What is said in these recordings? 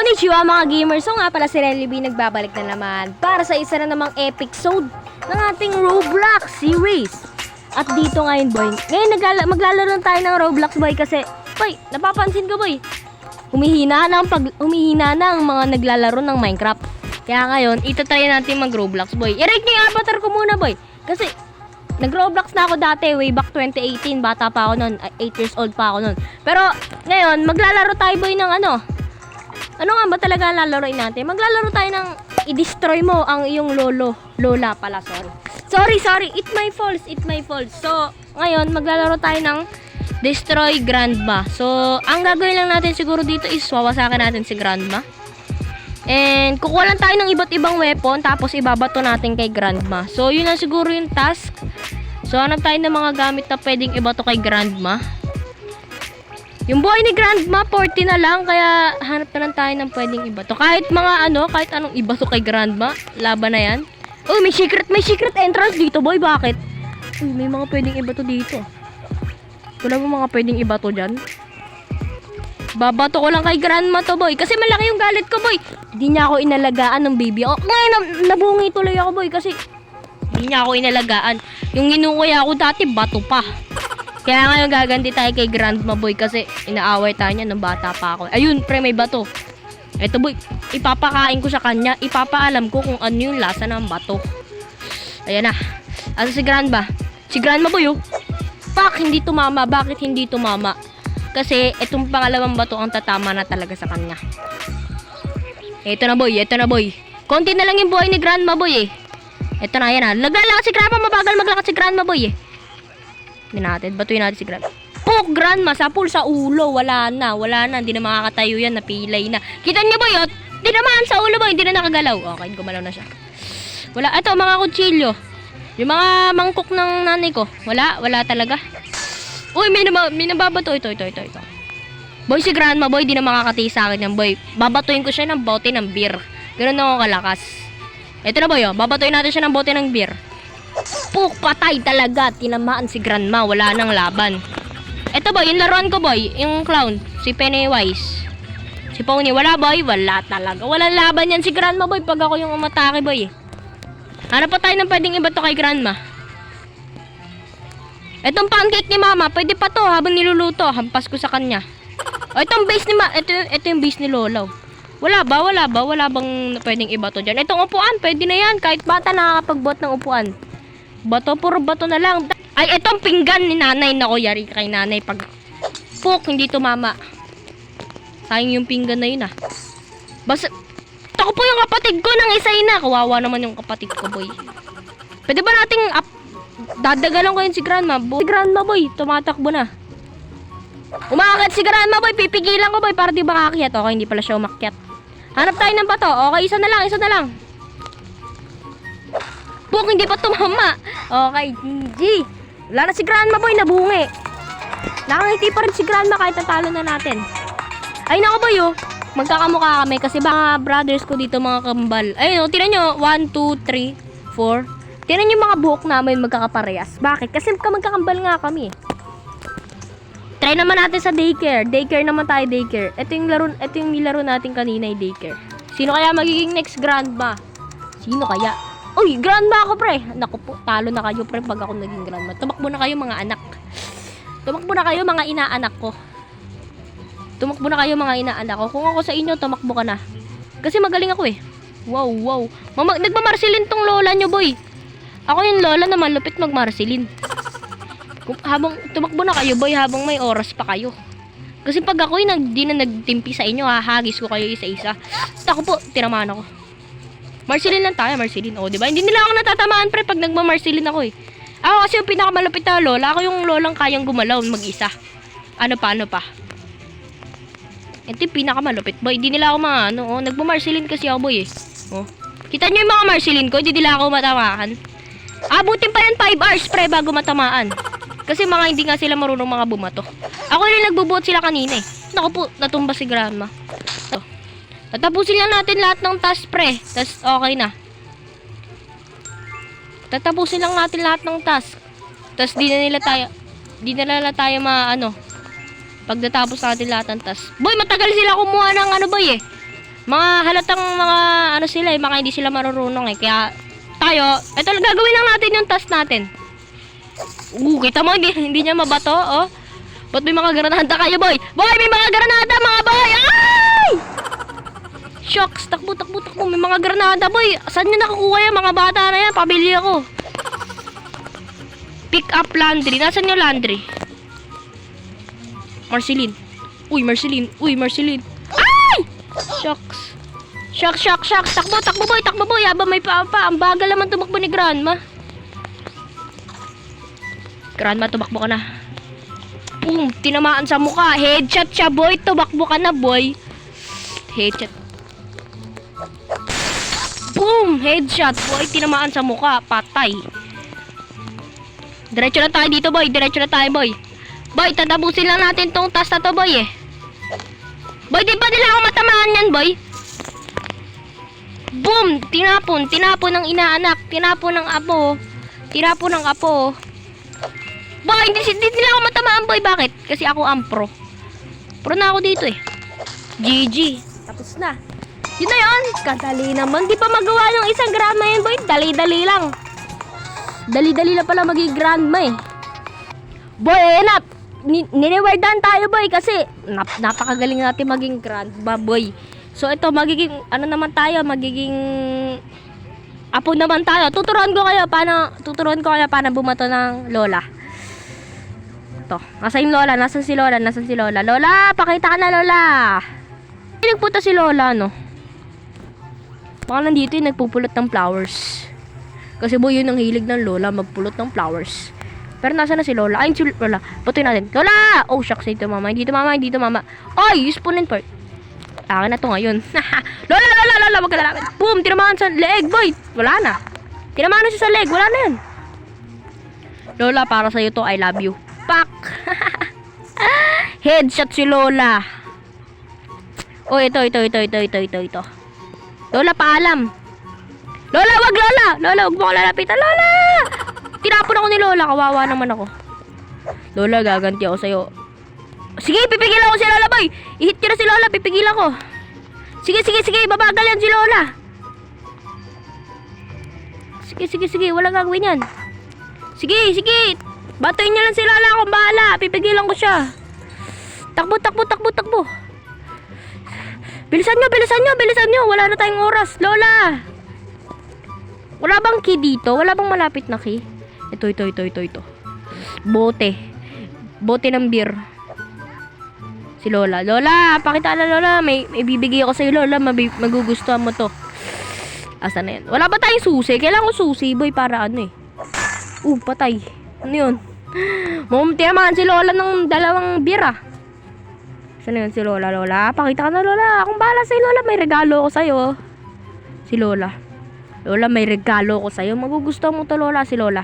Konnichiwa mga gamers! So nga pala si Renly B nagbabalik na naman para sa isa na namang episode ng ating Roblox series. At dito ngayon boy, ngayon maglalaro tayo ng Roblox boy kasi, boy, napapansin ko boy, humihina na ang mga naglalaro ng Minecraft. Kaya ngayon, itatry natin mag Roblox boy. I-rate nyo yung avatar ko muna boy, kasi nag-Roblox na ako dati, way back 2018, bata pa ako nun, 8 years old pa ako nun. Pero ngayon, maglalaro tayo boy ng ano nga ba talaga ang lalaroin natin? Maglalaro tayo ng i-destroy mo ang iyong lola pala, sorry, it my fault. So, ngayon, maglalaro tayo ng destroy grandma. So, ang gagawin lang natin siguro dito is wawasakan natin si grandma. And, kukuha lang tayo ng iba't ibang weapon, tapos ibabato natin kay grandma. So, yun lang siguro yung task. So, hanap tayo ng mga gamit na pwedeng ibato kay grandma. Yung buhay ni grandma, 40 na lang, kaya hanap na lang tayo ng pwedeng ibato. Kahit anong ibato kay grandma, laban na yan. Uy, may secret entrance dito, boy, bakit? Uy, may mga pwedeng ibato dito. Wala mo mga pwedeng ibato dyan? Babato ko lang kay grandma to, boy, kasi malaki yung galit ko, boy. Hindi niya ako inalagaan ng baby ako. Ngayon, nabungi tuloy ako, boy, kasi hindi niya ako inalagaan. Yung ginukuya ako dati, bato pa. Kaya ngayon gaganti tayo kay grandma boy kasi inaaway tayo niya nung bata pa ako. Ayun, pre, may bato. Eto boy, ipapakain ko sa kanya. Ipapaalam ko kung ano yung lasa ng bato. Ayan na. Asa si grandma? Si grandma boy oh. Pak, hindi tumama. Bakit hindi tumama? Kasi itong pangalawang bato ang tatama na talaga sa kanya. Eto na boy. Konti na lang yung buhay ni grandma boy eh. Eto na, yan na. Naglalakad si grandma, mabagal maglakad si grandma boy eh. Batuin natin si grandma. Puk, grandma, sapul sa ulo. Wala na, hindi na makakatayo yan, napilay na. Kita niyo boy, di naman sa ulo boy, hindi na nakagalaw. Okay, gumalaw na siya. Wala, ito mga kutsilyo. Yung mga mangkok ng nanay ko. Wala talaga. Uy, may nababato. Ito. Boy, si grandma boy, di na makakatayo sa akin yan boy. Babatuin ko siya ng bote ng beer. Ganun ako kalakas. Ito na boy, babatuin natin siya ng bote ng beer. Puk, patay talaga. Tinamaan si grandma. Wala nang laban. Eto boy, yung laruan ko boy. Yung clown. Si Pennywise. Si Pony. Wala boy. Wala talaga. Walang laban yan si grandma boy. Pag ako yung umatake boy. Hanap pa tayo ng pwedeng ibato kay grandma. Etong pancake ni mama. Pwede pa to habang niluluto. Hampas ko sa kanya. O itong base ni ito yung base ni lolo. Wala bang pwedeng ibato dyan? Itong upuan. Pwede na yan. Kahit bata nakakapagbuhat ng upuan. Bato, puro bato na lang. Ay, itong pinggan ni nanay. Nako, yari kay nanay. Pag puk, hindi tumama. Sayang yung pinggan na yun ah. Basta, ito ko po yung kapatid ko nang isay na. Kawawa naman yung kapatid ko, boy. Pwede ba nating dadagalan ko yun si grandma? Si grandma, boy, tumatakbo na. Umakit si grandma, boy. Pipigilan ko, boy, para di ba kakyat. Okay, hindi pala siya umakyat. Hanap tayo ng bato. Okay, isa na lang. Puk, hindi pa tumama. Okay, GG. Wala na si grandma boy, nabungi. Nakangiti pa rin si grandma kahit natalo na natin. Ay nako boy oh. Magkakamukha kami kasi mga brothers ko dito mga kambal. Ayun oh, tinan nyo. 1, 2, 3, 4. Tinan nyo mga buhok namin magkakaparehas. Bakit? Kasi magkakambal nga kami. Try naman natin sa daycare. Daycare naman tayo, daycare. Ito yung nilaro natin kanina yung daycare. Sino kaya magiging next grandma? Sino kaya? Uy, grandma ako pre. Naku po, talo na kayo pre pag ako naging grandma. Tumakbo na kayo mga anak. Tumakbo na kayo mga inaanak ko. Kung ako sa inyo, tumakbo ka na. Kasi magaling ako eh. Wow. Nagmamarsilin tong lola nyo boy. Ako yung lola na malupit magmarsilin. Habang tumakbo na kayo boy, habang may oras pa kayo. Kasi pag ako yung di na nagtimpi sa inyo, hahagis ko kayo isa-isa. Ako po, tinamaan ako. Marceline lang tayo, O, diba? Hindi nila ako natatamaan pre pag nagma-Marceline ako eh. Ako kasi yung pinakamalapit na lola. Ako yung lolang kayang gumalaw mag-isa. Ano pa? Ito yung pinakamalapit boy. Hindi nila ako nagma-Marceline kasi ako boy eh. Oh. Kita nyo yung mga Marceline ko, hindi nila ako matamaan. Abutin pa yan 5 hours pre bago matamaan. Kasi hindi nga sila marunong mga bumato. Ako yung nagbubuhat sila kanina eh. Naku po, natumba si grandma. Tatapusin lang natin lahat ng task pre. Tas okay na. Tatapusin lang natin lahat ng task. Tas di na nila tayo pag natapos natin lahat ng task. Boy, matagal sila kumuha ng boy eh. Mga halatang mga ano sila eh, mga hindi sila marunong eh. Kaya tayo, ito gagawin lang natin yung task natin. Kita mo, hindi niya mabato, oh. Ba't may mga granada kayo, boy? Boy, may mga granada, mga boy! Ay! Shucks, takbo. May mga granada, boy. Saan nyo nakukuha yan, mga bata na yan? Pabili ako. Pick up laundry. Nasaan yung laundry? Marceline. Uy, Marceline. Ay! Shucks. Shucks. Takbo, boy. Aba, may pa. Ang bagal naman tumakbo ni Grandma. Grandma, tumakbo ka na. Boom, tinamaan sa mukha. Headshot siya, boy. Tumakbo ka na, boy. Headshot. Boom, headshot, boy. Tinamaan sa mukha. Patay. Diretso na tayo dito, boy. Boy, tatapusin lang natin tong task na to, boy, eh. Boy, di ba nila ako matamaan yan, boy? Boom, tinapon ng inaanak. Tinapon ng apo. Boy, hindi nila ako matamaan, boy. Bakit? Kasi ako ang pro. Pro na ako dito, eh. GG. Tapos na. Yun na yun. Kadali naman. Di pa magawa yung isang grandma yun, boy. Dali-dali lang. Dali-dali lang pala maging grandma, eh. Boy, ayan na. Niniwardan tayo, boy. Kasi napakagaling natin maging grandma, boy. So, ito, magiging, ano naman tayo, magiging apo naman tayo. Tuturuan ko kayo paano bumato ng lola. Ito. Nasaan si Lola? Lola, pakita ka na, Lola. Nagpunta si Lola, no? Baka nandito yung nagpupulot ng flowers. Kasi boy, yun ang hilig ng Lola, magpulot ng flowers. Pero nasa na si Lola? Ayun si Lola. Patuloy natin. Lola! Oh, shucks. Dito, mama. Ay, useful part. Akin na to ngayon. Lola, wag ka lalapit. Boom, tinamaan sa leg, boy. Wala na. Tinamaan na siya sa leg. Wala na yan. Lola, para sa'yo to. I love you. Pak! Headshot si Lola. Oh, ito. Lola, paalam. Lola, wag Lola. Lola, wag mo ko lalapitan. Lola! Tinapon ako ni Lola. Kawawa naman ako. Lola, gaganti ako sa'yo. Sige, pipigilan ko si Lola, boy. I-hit ko na si Lola, pipigilan ko. Sige. Babagal yan si Lola. Sige. Walang gagawin yan. Sige. Batuin niya lang si Lola. Akong bahala. Pipigilan ko siya. Takbo. Bilisan nyo. Wala na tayong oras. Lola. Wala bang key dito? Wala bang malapit na key? Ito. Bote ng beer. Si Lola. Lola, pakita na Lola. May bibigay ako sa'yo, Lola. Magugustuhan mo to. Asa na yan? Wala ba tayong susi? Kailangan ko susi, boy, para ano eh. Patay. Ano yun? Tinamaan si Lola ng dalawang beer, ah. Saan na yun si Lola? Lola, pakita ka na, Lola. Akong bahala sa'yo, Lola. May regalo ko sa'yo. Si Lola. Lola, may regalo ko sa'yo. Magugustuhan mo to, Lola. Si Lola.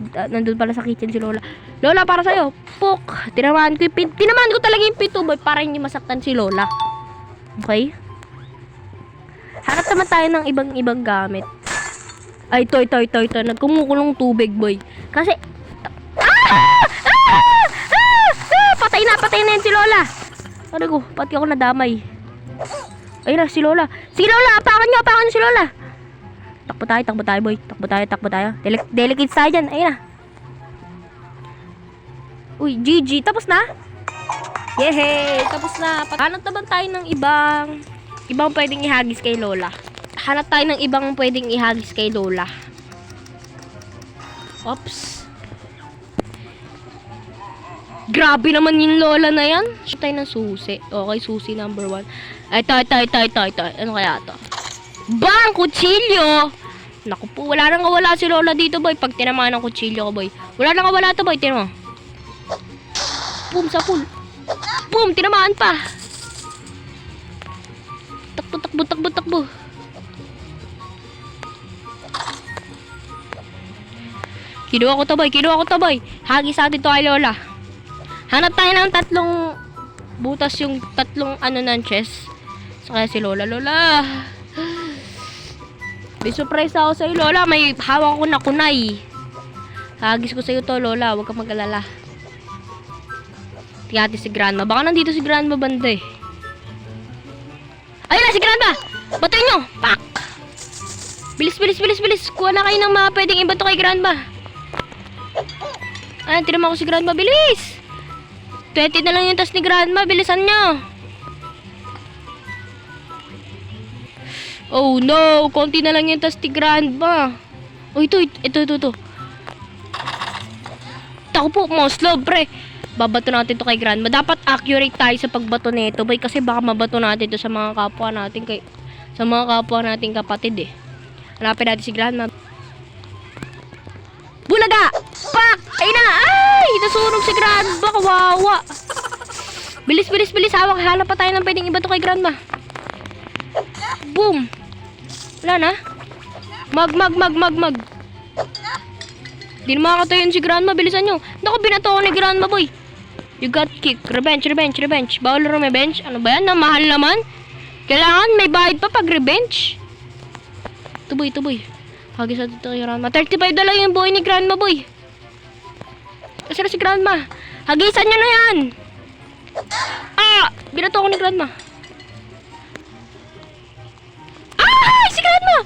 Nandun pala sa kitchen si Lola. Lola, para sa'yo. Puk. Tinamaan ko talaga yung pito, boy, para hindi masaktan si Lola. Okay? Hanap naman tayo ng ibang gamit. Ay, ito. Nagkumukulong tubig, boy. Kasi patay na yan si Lola. Ano ko, pati ako nadamay. Ayun na, si Lola. Si Lola, apakan nyo si Lola. Takbo tayo, boy. Takbo tayo. Delicate tayo dyan. Ayun na. Uy, GG. Tapos na? Yehey! Tapos na. Hanap naman tayo ng ibang pwedeng ihagis kay Lola. Oops. Grabe naman yung Lola na yan. Shoot tayo ng susi. Okay, susi number 1. Ito. Ano kaya to? Bang! Kutsilyo! Naku po, wala nang wala si Lola dito, boy. Pag tinamaan ng kutsilyo ko, boy. Wala nang wala to, boy. Tinamaan. Boom, sa pool. Boom, tinamaan pa. Takbo. Kinuha ko to, boy. Hagis natin to kay Lola. Hanap tayo ng 3 butas, yung 3 ng chest. Saka si Lola. May surprise ako sa'yo, Lola. May hawak ko na kunay. Hagis ko sa'yo to, Lola. Huwag ka mag-alala. Tiyati si Grandma. Baka nandito si Grandma banda eh. Ayun na si Grandma! Batuin nyo! Pak! Bilis, bilis, bilis, bilis. Kuha na kayo ng mga pwedeng ibato kay Grandma. Ayan, tinama ko si Grandma. Bilis! 20 na lang yung task ni Grandma. Bilisan nyo. Oh no! Konti na lang yung task ni Grandma. Oh, ito. Tako po, mouse love, pre. Babato natin to kay Grandma. Dapat accurate tayo sa pagbato nito, boy. Kasi baka mabato natin to sa mga kapwa natin. Sa mga kapwa natin kapatid, eh. Hanapin natin si Grandma. Bulaga! Pak! Ay na! Ay! Nasunog si Grandma. Kawawa. Bilis, bilis, bilis. Hanap pa tayo ng pwedeng iba to kay Grandma. Boom! Wala na. Mag. Di na makakatayin si Grandma. Bilisan nyo. Naku, binato ko ni Grandma, boy. You got kick. Revenge. Bawal revenge. Ano ba yan? Mahal naman. Kailangan may bayad pa pag revenge. Tuboy. Hagis natin ito kay Grandma. 35 na lang yung buhay ni Grandma, boy. Kasi na si Grandma. Hagisan nyo na yan. Ah! Binato ko ni Grandma. Ay! Si Grandma!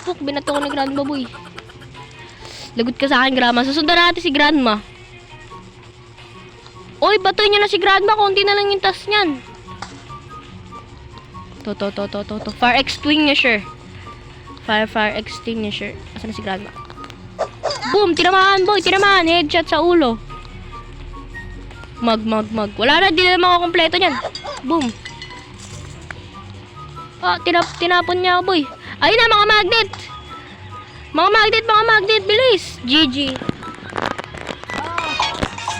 Puk, binato ko ni Grandma, boy. Lagot ka sa akin, Grandma. Susundan natin si Grandma. Oy, batoy nyo na si Grandma. Kunti na lang yung task niyan. To. Fire extinguisher. Fire extinguisher. Asan na si Grandma? Boom! Tinamaan, boy. Tinamaan. Headshot sa ulo. Mag. Wala na. Di na makakompleto niyan. Boom. Ah, tinapon niya ako, boy. Ayun na, mga magnet. Mga magnet. Bilis. GG.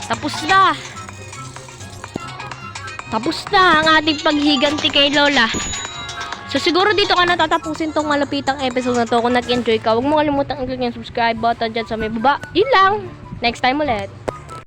Tapos na ang ating paghiganti kay Lola. So siguro dito ka natatapusin tong malapitang episode na to. Kung nag-enjoy ka, huwag mo kalimutang i-click yung subscribe button dyan sa may baba. Yun lang. Next time ulit.